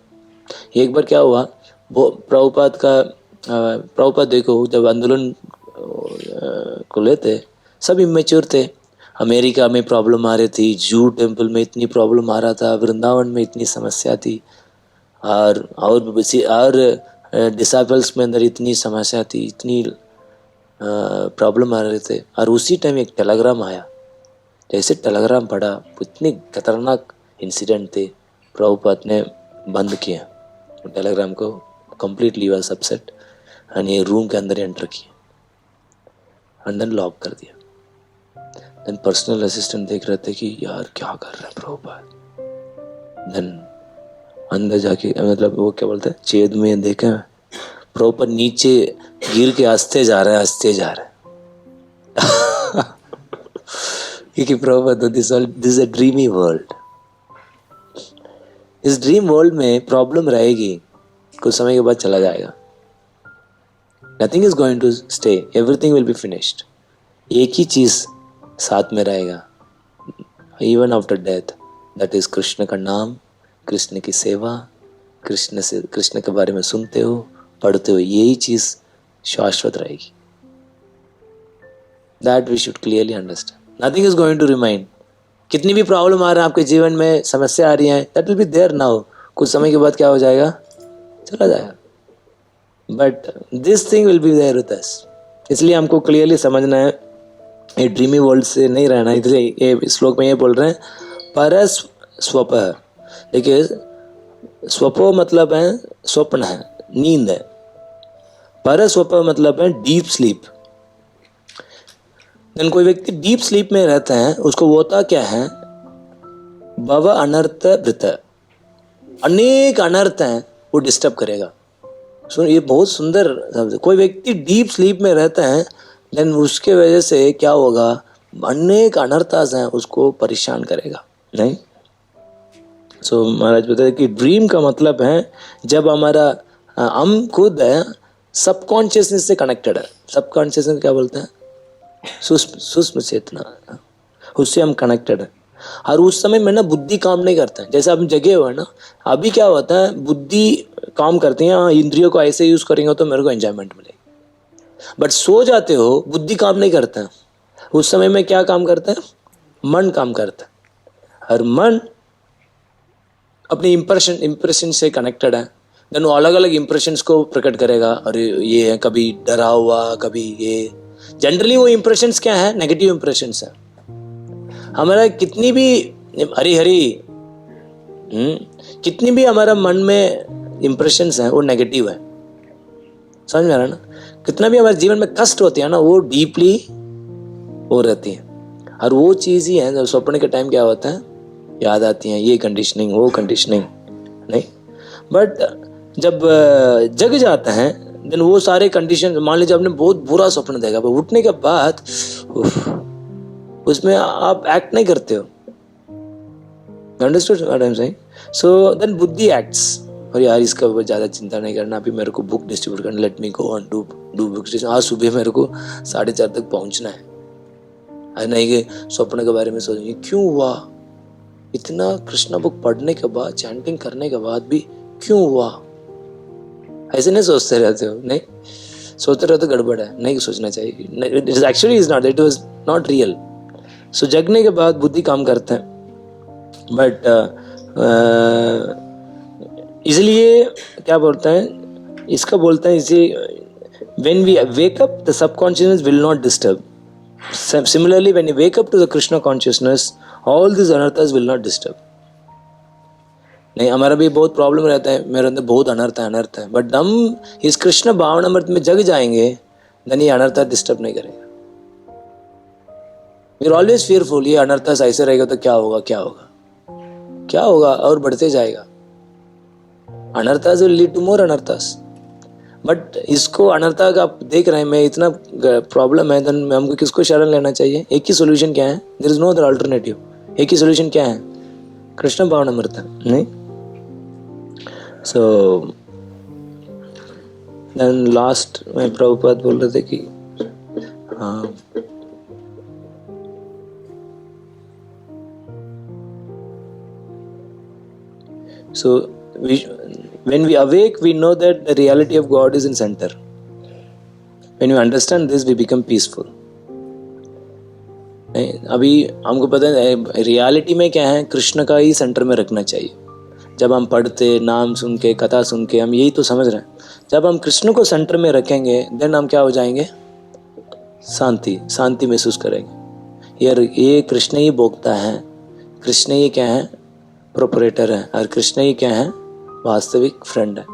एक बार क्या हुआ, वो प्रभुपाद देखो जब आंदोलन को लेते सब इमेच्योर थे। अमेरिका में प्रॉब्लम आ रही थी, जू टेम्पल में इतनी प्रॉब्लम आ रहा था, वृंदावन में इतनी समस्या थी, और डिसाइबल्स में अंदर इतनी समस्या थी, इतनी प्रॉब्लम आ रहे थे। और उसी टाइम एक टेलीग्राम आया। जैसे टेलीग्राम पड़ा, इतने खतरनाक इंसिडेंट थे, प्रभुपाद ने बंद किया टेलीग्राम को, कंप्लीटली वाज अपसेट, एंड ये रूम के अंदर एंटर किया एंड देन लॉक कर दिया। देन पर्सनल असिस्टेंट देख रहे थे कि यार क्या कर रहे हैं प्रभुपाद। देन अंदर जाके, मतलब वो क्या बोलते हैं, छेद में देखा प्रभुपाद नीचे गिर के हंसते जा रहे हैं। क्योंकि Prabhupada, this is a dreamy world. इस ड्रीम वर्ल्ड में प्रॉब्लम रहेगी, कुछ समय के बाद चला जाएगा। Nothing is going to stay, everything will be finished. एक ही चीज साथ में रहेगा even after death, that is Krishna का नाम, कृष्ण की सेवा, कृष्ण के बारे में सुनते हो, पढ़ते हो, यही चीज शाश्वत रहेगी। That we should clearly understand. Nothing is going to remain. कितनी भी प्रॉब्लम आ रहा है आपके जीवन में, समस्या आ रही है, that will be there now. कुछ समय के बाद क्या हो जाएगा, चला जाएगा। But this thing will be there with us. इसलिए हमको क्लियरली समझना है, ये ड्रीमी वर्ल्ड से नहीं रहना। इसलिए ये श्लोक में ये बोल रहे हैं, परस स्वप। देखिए, स्वपो मतलब है स्वप्न है, नींद है। परस स्वप मतलब है डीप स्लीप। कोई व्यक्ति डीप स्लीप में रहता है, उसको होता क्या है, भव अनर्थ वृत, अनेक अनर्थ हैं वो डिस्टर्ब करेगा। सुन, ये बहुत सुंदर शब्द। कोई व्यक्ति डीप स्लीप में रहता है, देन उसके वजह से क्या होगा, अनेक अनर्थास हैं उसको परेशान करेगा, नहीं। सो महाराज बताते कि ड्रीम का मतलब है जब हमारा हम खुद है सबकॉन्शियसनेस से कनेक्टेड है। सबकॉन्शियसनेस क्या बोलते हैं? सूक्ष्म चेतना, उससे हम कनेक्टेड है। और उस समय में ना बुद्धि काम नहीं करता है। जैसे हम जगे हुए ना, अभी क्या होता है, बुद्धि काम करती है, हाँ इंद्रियों को ऐसे यूज करेंगे तो मेरे को एंजॉयमेंट मिलेगी। बट सो जाते हो, बुद्धि काम नहीं करता है। उस समय में क्या काम करता है? मन काम करता है। और मन अपनी इंप्रेशन से कनेक्टेड है। देन वो अलग अलग इंप्रेशंस को प्रकट करेगा। अरे ये है, कभी डरा हुआ, कभी ये। जनरली वो इंप्रेशंस क्या है? नेगेटिव इंप्रेशंस है। हमारा कितनी भी हरी हरी कितनी भी हमारा मन में इंप्रेशंस है वो नेगेटिव है। समझ में आ रहा है ना? कितना भी हमारे जीवन में कष्ट होती है ना, वो डीपली हो रहती है। और वो चीज ही है जब स्वप्न के टाइम क्या होता है, याद आती है ये कंडीशनिंग, वो कंडीशनिंग, नहीं। बट जब जग जाता है देन वो सारे कंडीशन, मान लीजिए आपने बहुत बुरा स्वप्न देखा, पर उठने के बाद उसमें आप एक्ट नहीं करते हो। Understood what I am saying? So then बुद्धि एक्ट्स, और यार इसका ऊपर ज़्यादा चिंता नहीं करना, अभी मेरे को बुक डिस्ट्रीब्यूट करना, let me go on do book distribute. आज सुबह मेरे को 4:30 तक पहुंचना है। आज नहीं कि स्वप्न के बारे में सोचेंगे क्यों हुआ, इतना कृष्णा बुक पढ़ने के बाद, चैंटिंग करने के बाद भी क्यों हुआ, ऐसे नहीं सोचते रहते हो। नहीं सोचते रहते गड़बड़ है, नहीं सोचना चाहिए। It is actually is not, it was not real. So जगने के बाद बुद्धि काम करते हैं। बट इसलिए क्या बोलते हैं, इसका बोलते हैं इसे, when we wake up the subconsciousness will not disturb. Similarly when you wake up to the Krishna consciousness, all these anarthas will not disturb. नहीं, हमारा भी बहुत प्रॉब्लम रहता है, मेरे अंदर बहुत अनर्थ है, बट हम इस कृष्ण भावनामृत में जग जाएंगे, देन ये अनर्थ डिस्टर्ब नहीं करेगा। वी आर ऑलवेज फियरफुल, ये अनर्थ ऐसे रहेगा तो क्या होगा, और बढ़ते जाएगा। अनर्थास विल लीड टू मोर अनर्थास। बट इसको अनर्था का आप देख रहे हैं, मैं इतना प्रॉब्लम है, देन हमको किसको शरण लेना चाहिए? एक ही सोल्यूशन क्या है? There is no other alternative. एक ही सोल्यूशन क्या है? कृष्ण भावनामृत, नहीं। सो देन लास्ट में प्रभुपाद बोल रहे थे कि हाँ, so when we awake we know that the reality of God is in center. When we understand this we become peaceful. अभी हमको पता है रियलिटी में क्या है, कृष्ण का ही सेंटर में रखना चाहिए। जब हम पढ़ते, नाम सुन के, कथा सुन के, हम यही तो समझ रहे हैं। जब हम कृष्ण को सेंटर में रखेंगे देन हम क्या हो जाएंगे? शांति महसूस करेंगे। यार ये कृष्ण ही भोगता है, कृष्ण ही क्या है? प्रोपरेटर है, और कृष्ण ही क्या है? वास्तविक फ्रेंड है।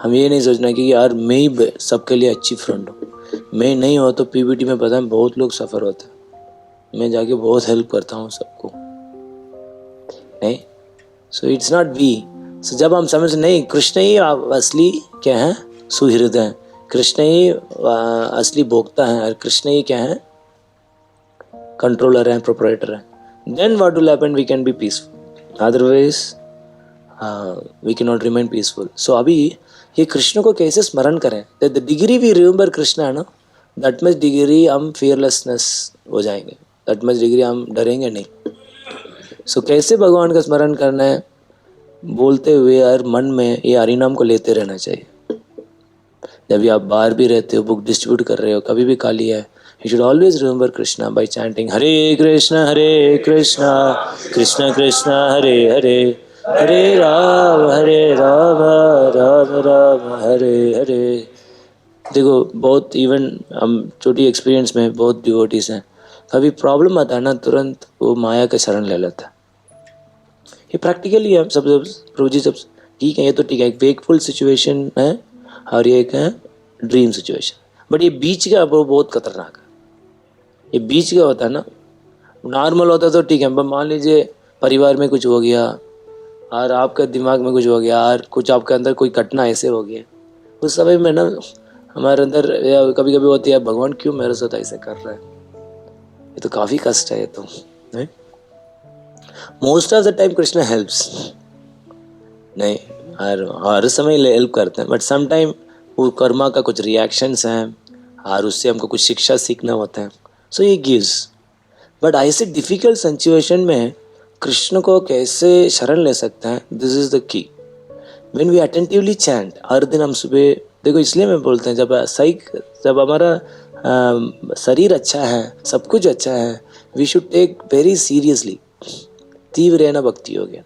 हम ये नहीं सोचना कि यार मैं ही सबके लिए अच्छी फ्रेंड हूँ। मैं नहीं हो तो पीबीटी में पता है बहुत लोग सफ़र होते हैं, मैं जाके बहुत हेल्प करता हूँ सबको, नहीं। So it's not we. So जब हम समझ, नहीं कृष्ण ही असली क्या है? सुहृदय, कृष्ण ही असली भोक्ता है, और कृष्ण ही क्या है? कंट्रोलर है, प्रोपरेटर है। Then what will happen? We can be peaceful, otherwise we can not remain peaceful. So अभी ये कृष्ण को कैसे स्मरण करें? The degree we remember Krishna है ना, दैट मच डिग्री हम फियरलेसनेस हो जाएंगे, दैट मच डिग्री हम डरेंगे नहीं। सो कैसे भगवान का स्मरण करना है? बोलते हुए और मन में ये हरिनाम को लेते रहना चाहिए। जब भी आप बाहर भी रहते हो, बुक डिस्ट्रीब्यूट कर रहे हो, कभी भी खाली है, you should always remember Krishna by chanting Hare Krishna Krishna Krishna Hare Hare, हरे राम राम राम हरे हरे। देखो बहुत, इवन हम छोटी एक्सपीरियंस में बहुत डिवोटीज हैं, कभी प्रॉब्लम आता है ना, तुरंत वो माया का शरण ले लेता है। ये प्रैक्टिकली है सब प्रभु जी, सब ठीक है, ये तो ठीक है, एक वेकफुल सिचुएशन है और ये एक है ड्रीम सिचुएशन। बट ये बीच का वो बहुत खतरनाक है। ये बीच का होता है ना, नॉर्मल होता तो ठीक है, पर मान लीजिए परिवार में कुछ हो गया और आपका दिमाग में कुछ हो गया और कुछ आपके अंदर कोई घटना ऐसे हो गया, उस समय में ना हमारे अंदर कभी कभी होती है, भगवान क्यों मेरे साथ ऐसे कर रहा है, ये तो काफी कष्ट है ये तो, नहीं? Most of the time Krishna helps, नहीं हर समय हेल्प करते हैं, बट सम टाइम वो कर्मा का कुछ रिएक्शंस हैं और उससे हमको कुछ शिक्षा सीखना होता है, सो ये गिव्स। बट ऐसे डिफिकल्ट सिचुएशन में कृष्ण को कैसे शरण ले सकते हैं, this is the key. When we attentively chant, हर दिन हम सुबह, देखो इसलिए मैं बोलते हैं जब हमारा शरीर अच्छा है, सब कुछ अच्छा है, we should take very seriously तीव्र न भक्ति हो गया।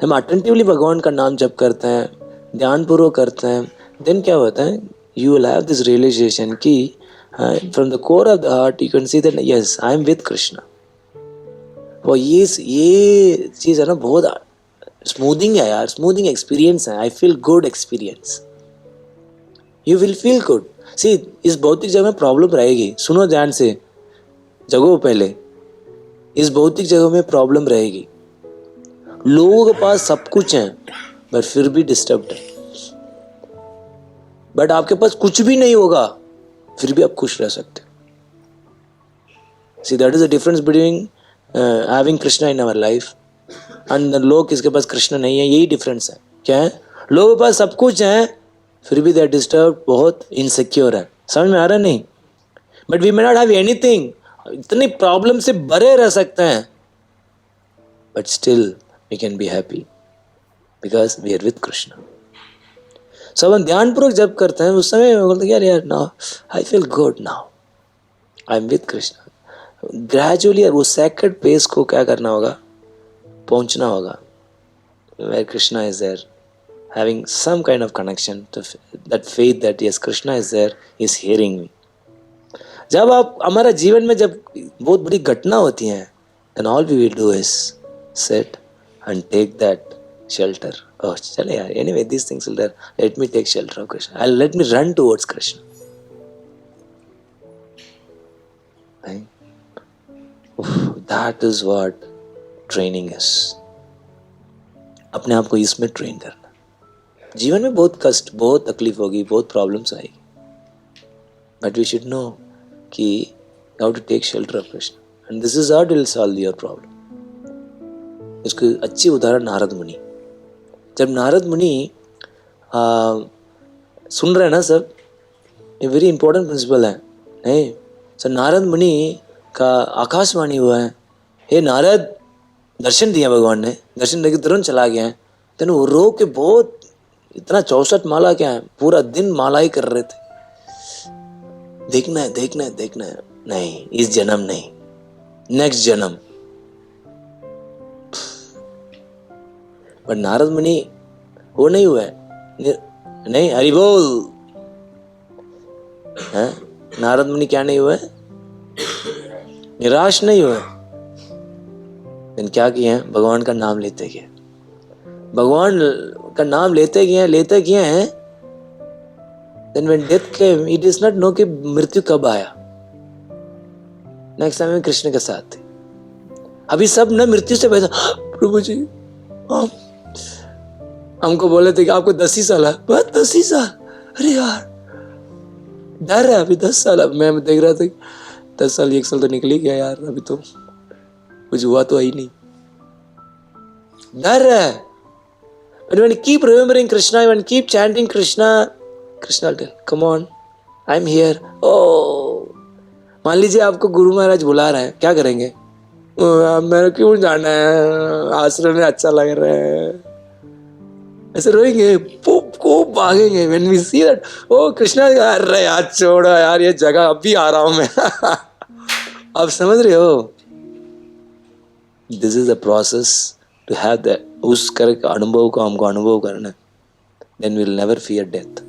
हम अटेंटिवली भगवान का नाम जप करते हैं, ध्यानपूर्वक करते हैं, देन क्या होता है, you will have this realisation कि from the core of the heart you can see that yes I am with Krishna. वो ये चीज है ना, बहुत स्मूथिंग है यार, स्मूथिंग एक्सपीरियंस है। I feel good experience, you will feel good. See इस भौतिक जगह में प्रॉब्लम रहेगी, सुनो ध्यान से, जगो पहले, इस भौतिक जगह में प्रॉब्लम रहेगी। लोगों के पास सब कुछ है बट फिर भी डिस्टर्ब्ड है, बट आपके पास कुछ भी नहीं होगा फिर भी आप खुश रह सकते हो। See that is the difference between having Krishna in our life and लोग किसके पास कृष्ण नहीं है, यही डिफरेंस है। क्या है, लोगों के पास सब कुछ है फिर भी दे आर डिस्टर्ब, बहुत इनसिक्योर है। समझ में आ रहा नहीं? But we may not have anything, इतनी प्रॉब्लम से भरे रह सकते हैं but still we can be happy because we are with Krishna. सब हम ध्यानपूर्वक जब करते हैं उस समय बोलते हैं यार now I feel good, now I am with Krishna. Gradually वो सेकंड पेस को क्या करना होगा, पहुंचना होगा, where Krishna is there, having some kind of connection to that faith that yes Krishna is there, is hearing me. जब आप हमारा जीवन में जब बहुत बड़ी घटना होती है, then all we will do is sit and take that shelter. Oh चले यार, anyway these things will there, let me take shelter of Krishna, let me run towards Krishna. Right? That is what training is. अपने आप को इसमें ट्रेन करना। जीवन में बहुत कष्ट, बहुत तकलीफ होगी, बहुत प्रॉब्लम्स आएगी, बट वी शुड नो कि how to take shelter of Krishna and this is how will solve your problem. इसकी अच्छी उदाहरण नारद मुनि। जब नारद मुनि सुन रहे हैं ना सब, ये वेरी इंपॉर्टेंट प्रिंसिपल है, नहीं? सर नारद मुनि का आकाशवाणी हुआ है, हे नारद, दर्शन दिया भगवान ने, दर्शन देके तुरंत चला गया है। तेन वो रो के बहुत, इतना 64 माला क्या है, पूरा दिन माला ही कर रहे थे, देखना है देखना है देखना है, नहीं इस जन्म नहीं, नेक्स्ट जन्म। पर नारद मुनि वो नहीं हुआ है, नहीं हरि बोल है, नारद मुनि क्या नहीं हुआ है, निराश नहीं हुआ है। क्या किए हैं, भगवान का नाम लेते गए, भगवान का नाम लेते गए हैं। Then when death came, he does not know कि मृत्यु कब आया। नेक्स्ट टाइम कृष्ण के साथ थे, अभी सब ना मृत्यु से पैदा, प्रभु जी हमको बोले थे कि आपको 10 ही साल है, बस 10 ही साल, अरे यार डर है अभी 10 साल। अब मैं देख रहा था 10 साल 1 साल तो निकल ही गया यार, अभी तो कुछ हुआ तो ही नहीं, डर है। But when you keep remembering Krishna, when you keep chanting Krishna, Krishna will tell, come on, I'm here. Oh, मान लीजिए आपको गुरु महाराज बुला रहे हैं, क्या करेंगे? मेरे क्यों जाना है, आश्रम में अच्छा लग रहा है, ऐसे रोएंगे, खूब भागेंगे। When we see that, oh Krishna, अरे यार छोड़ो यार ये जगह, अभी आ रहा हूं मैं। आप समझ रहे हो? This is the process to have that, उस कर अनुभव को हमको अनुभव करना, then we'll never fear death.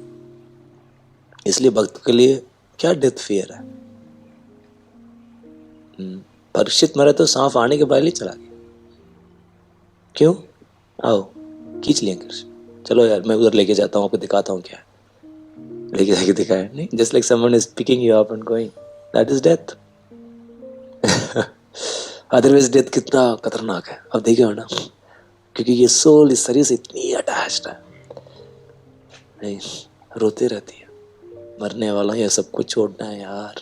इसलिए भक्त के लिए क्या डेथ फियर है? परीक्षित मरा तो सांप आने के पहले ही चला गया, क्यों? आओ खींच लिया कृष्ण, चलो यार मैं उधर लेके जाता हूँ, आपको दिखाता हूँ क्या लेके जाके दिखाया नहीं। Just like someone is picking you up and going, that is death. Otherwise death कितना खतरनाक है, अब देखिए ना, क्योंकि ये सोल इस शरीर से इतनी अटैच्ड है, नहीं रोते रहती है, मरने वाला ये सब कुछ छोड़ना है यार,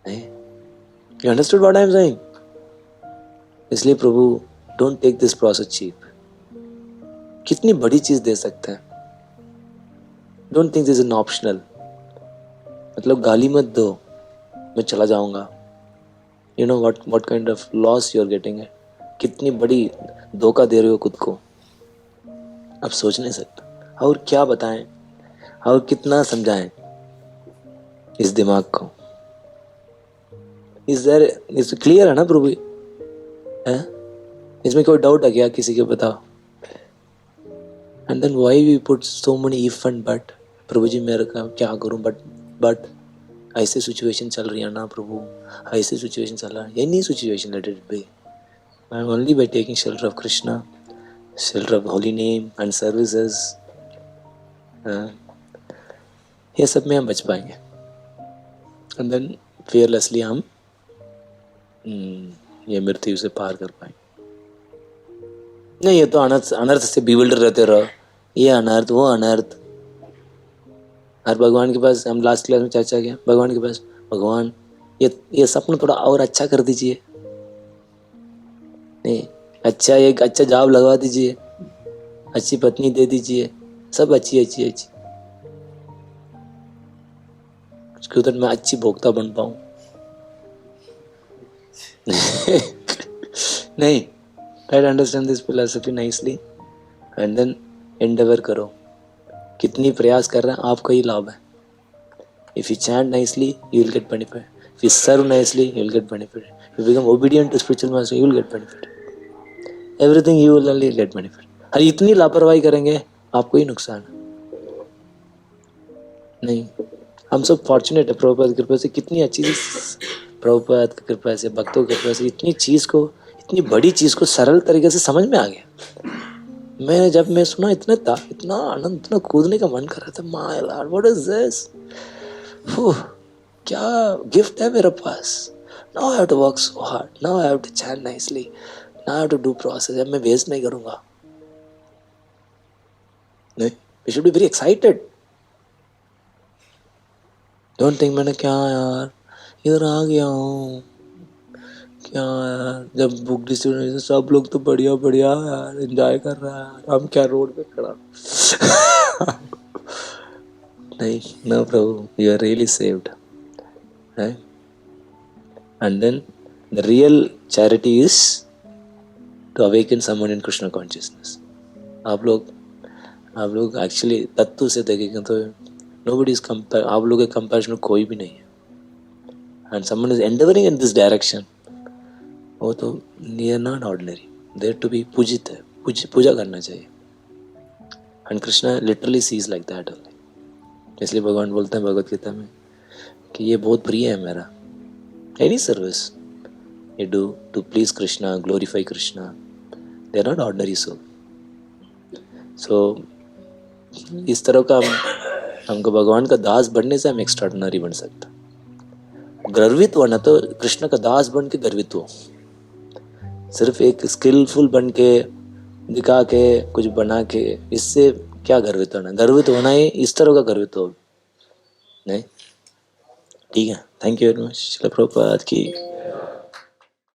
नहीं You understood what I am saying? इसलिए प्रभु don't take this process cheap. कितनी बड़ी चीज दे सकते हैं. Don't think this is an optional. मतलब गाली मत दो, मैं चला जाऊंगा. You know what kind of loss you are getting है. कितनी बड़ी धोखा दे रहे हो खुद को, आप सोच नहीं सकते. और क्या बताएं, और कितना समझाएं इस दिमाग को. इस क्लियर है ना प्रभु है? इसमें कोई डाउट है क्या किसी को? बताओ. And then why we put so many if and but. प्रभु जी मेरे का क्या करूं, बट ऐसे सिचुएशन चल रही है ना प्रभु, ऐसे सिचुएशन चल रहा है. Any situation let it be, I am only by taking shelter of Krishna, shelter of holy name and services. ये सब में हम बच पाएंगे. एंड देन फियरलेसली हम ये मृत्यु से पार कर पाएंगे. नहीं, ये तो अनर्थ से बिविल्डर रहते रहो, ये अनर्थ वो अनर्थ. हर भगवान के पास, हम लास्ट क्लास में चर्चा किया, भगवान के पास, भगवान ये सपना थोड़ा और अच्छा कर दीजिए. नहीं, अच्छा एक अच्छा जॉब लगवा दीजिए, अच्छी पत्नी दे दीजिए, सब अच्छी अच्छी अच्छी, उसके उधर मैं अच्छी भोक्ता बन पाऊं. नहीं, try to understand this philosophy nicely and then endeavor करो. कितनी प्रयास कर रहे हैं, आपका ही लाभ है. If you chant nicely, you will get benefit. If you serve nicely, you will get benefit. If you become obedient to spiritual master, you will get benefit. Everything you will only get benefit. और इतनी लापरवाही करेंगे, आपको ही नुकसान है. नहीं, हम सब फॉर्चुनेट है प्रभुपाद की कृपा से. कितनी अच्छी चीज प्रभुपाद की कृपा से, भक्तों की कृपा से इतनी चीज को, इतनी बड़ी चीज को सरल तरीके से समझ में आ गया. जब मैं सुना, इतना आनंद, इतना कूदने का मन कर रहा था. My lord, what is this? क्या गिफ्ट है मेरे पास. Now I have to work so hard, now I have to chant nicely, now I have to do process. अब मैं वेस्ट नहीं करूंगा. नहीं, we should be very excited. Don't think मैंने क्या यार इधर आ गया हूँ, क्या यार. जब बुक डिस्ट्रीब्यूशन सब लोग तो बढ़िया बढ़िया यार एंजॉय कर रहा है, हम क्या रोड पे खड़ा. नहीं, no Prabhu, you are really saved. And then the real charity is to awaken someone in Krishna consciousness. आप लोग एक्चुअली तत्व से देखेंगे तो nobody is आप लोग के कंपैरिजन में कोई भी नहीं है. And someone is endeavoring in this direction, वो तो near not ordinary, they're to be पूजित है, पूजा करना चाहिए. And Krishna literally sees like that only. इसलिए भगवान बोलते हैं भगवत गीता में कि ये बहुत प्रिय है मेरा. Any service you do to please Krishna, glorify Krishna, they are not ordinary soul. So इस तरह का हमको भगवान का दास बनने से हम एक्स्ट्राऑर्डिनरी बन सकते. गर्वित होना तो कृष्ण का दास बन के गर्वित हो. सिर्फ एक स्किलफुल बन के दिखा के कुछ बना के, इससे क्या गर्वित होना. गर्वित होना ही इस तरह का गर्वित हो. नहीं, ठीक है. Thank you very much. Srila Prabhupada की